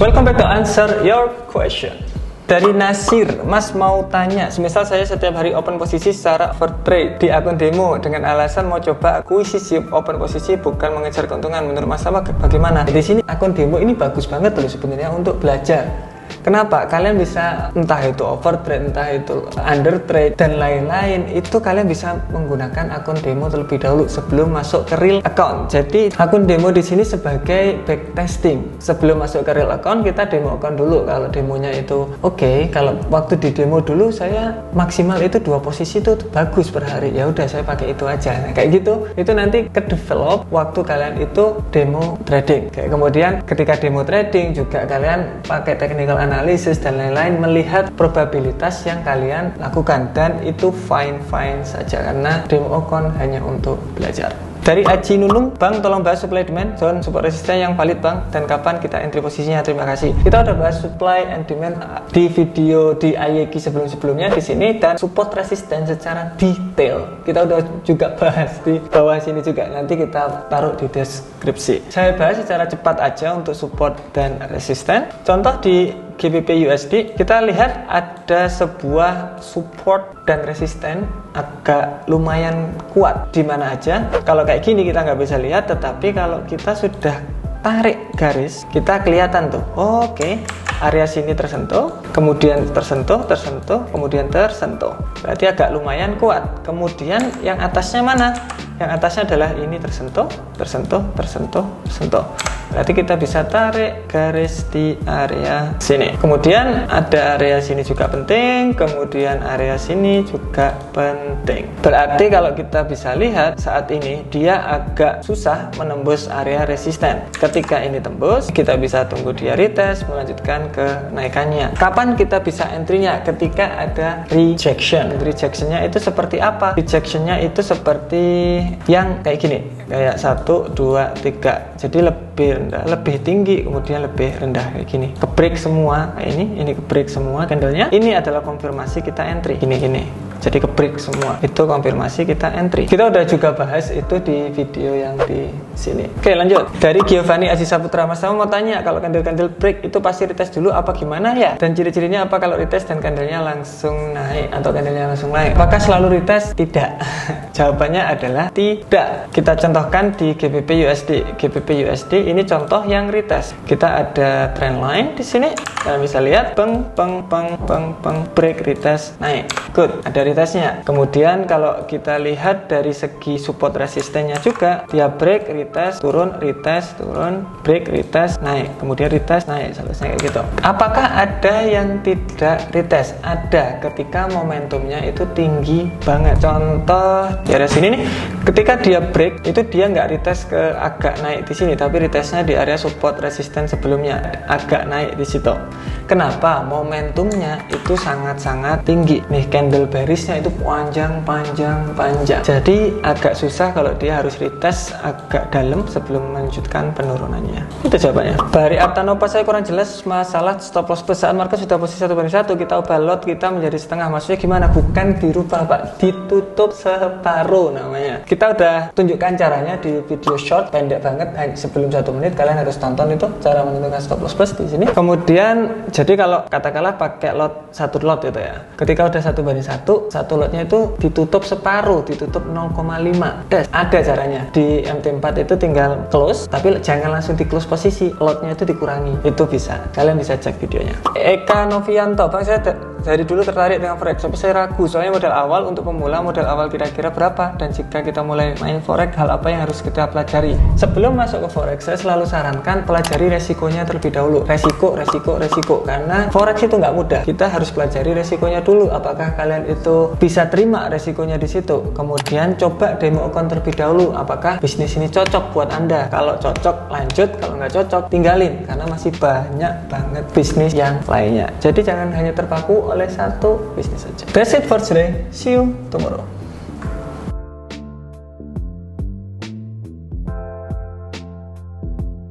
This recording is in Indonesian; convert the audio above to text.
Welcome back to answer your question. Dari Nasir, Mas mau tanya, semisal saya setiap hari open posisi secara overtrade di akun demo dengan alasan mau coba akuisisi open posisi bukan mengejar keuntungan, menurut Mas apa bagaimana? Di sini akun demo ini bagus banget loh sebenarnya untuk belajar. Kenapa? Kalian bisa entah itu overtrade, entah itu undertrade dan lain-lain, itu kalian bisa menggunakan akun demo terlebih dahulu sebelum masuk ke real account. Jadi akun demo di sini sebagai backtesting. Sebelum masuk ke real account kita demo account dulu. Kalau demonya itu oke, kalau waktu di demo dulu saya maksimal itu 2 posisi itu bagus per hari. Ya udah saya pakai itu aja. Nah, kayak gitu. Itu nanti ke develop waktu kalian itu demo trading. Kayak kemudian ketika demo trading juga kalian pakai technical analisis dan lain-lain, melihat probabilitas yang kalian lakukan, dan itu fine-fine saja karena demo account hanya untuk belajar. Dari Aji Nunung, Bang tolong bahas supply demand zone support resisten yang valid Bang, dan kapan kita entry posisinya, terima kasih. Kita udah bahas supply and demand di video di IEG sebelum-sebelumnya di sini, dan support resisten secara detail kita udah juga bahas di bawah sini juga, nanti kita taruh di deskripsi. Saya bahas secara cepat aja untuk support dan resisten. Contoh di GBP USD, kita lihat ada sebuah support dan resisten agak lumayan kuat di mana aja. Kalau kayak gini kita nggak bisa lihat, tetapi kalau kita sudah tarik garis kita kelihatan tuh. Oke, area sini tersentuh, kemudian tersentuh, kemudian tersentuh. Berarti agak lumayan kuat. Kemudian yang atasnya mana? Yang atasnya adalah ini tersentuh. Berarti kita bisa tarik garis di area sini. Kemudian ada area sini juga penting, kemudian area sini juga penting. Berarti kalau kita bisa lihat saat ini dia agak susah menembus area resisten. Ketika ini tembus, kita bisa tunggu dia retest, melanjutkan ke naikannya. Kapan kita bisa entry-nya? Ketika ada rejection. Rejectionnya itu seperti apa? Rejectionnya itu seperti yang kayak gini, kayak 1, 2, 3. Jadi lebih rendah, lebih tinggi, kemudian lebih rendah kayak gini. Ke-break semua kayak ini ke-break semua candlenya. Ini adalah konfirmasi kita entry. Gini. Jadi ke-break semua. Itu konfirmasi kita entry. Kita udah juga bahas itu di video yang di sini. Oke, lanjut. Dari Giovanni Aziza Putra, Mas mau tanya, kalau candle break itu pasti retest dulu apa gimana ya? Dan ciri-cirinya apa kalau retest dan candlenya langsung naik atau candlenya langsung naik? Apakah selalu retest? Tidak. Jawabannya adalah tidak. Kita contohkan di GBP USD. GBP USD ini contoh yang retest. Kita ada trend line di sini. Kalian bisa lihat break retest naik. Good. Ada retestnya. Kemudian kalau kita lihat dari segi support resistennya juga, dia break, retest, turun, break, retest, naik. Kemudian retest, naik, selesai kayak gitu. Apakah ada yang tidak retest? Ada, ketika momentumnya itu tinggi banget. Contoh di area sini nih, ketika dia break itu dia nggak retest ke agak naik di sini, tapi retestnya di area support resisten sebelumnya, agak naik di situ. Kenapa? Momentumnya itu sangat-sangat tinggi. Nih candle bearishnya itu panjang. Jadi agak susah kalau dia harus retest agak dalam sebelum melanjutkan penurunannya. Itu jawabannya. Dari Artanova, saya kurang jelas masalah stop loss plus saat market sudah posisi 1/1, kita ubah lot kita menjadi setengah. Maksudnya gimana? Bukan dirubah Pak, ditutup separuh namanya. Kita udah tunjukkan caranya di video short pendek banget, sebelum 1 menit. Kalian harus tonton itu cara menentukan stop loss plus di sini. Kemudian jadi kalau katakanlah pakai lot 1 lot gitu ya, ketika udah 1/1, satu lotnya itu ditutup separuh, ditutup 0,5. Ada caranya di MT4 itu tinggal close, tapi jangan langsung di close posisi, lotnya itu dikurangi. Itu bisa, kalian bisa cek videonya. Eka Novianto, Bang saya dari dulu tertarik dengan forex, tapi saya ragu soalnya modal awal untuk pemula, modal awal kira-kira berapa, dan jika kita mulai main forex, hal apa yang harus kita pelajari? Sebelum masuk ke forex, saya selalu sarankan pelajari resikonya terlebih dahulu. Resiko, karena forex itu nggak mudah. Kita harus pelajari resikonya dulu. Apakah kalian itu bisa terima resikonya di situ? Kemudian coba demo account terlebih dahulu. Apakah bisnis ini cocok buat Anda? Kalau cocok lanjut, kalau nggak cocok tinggalin, karena masih banyak banget bisnis yang lainnya. Jadi jangan hanya terpaku oleh satu bisnis saja. That's it for today. See you tomorrow.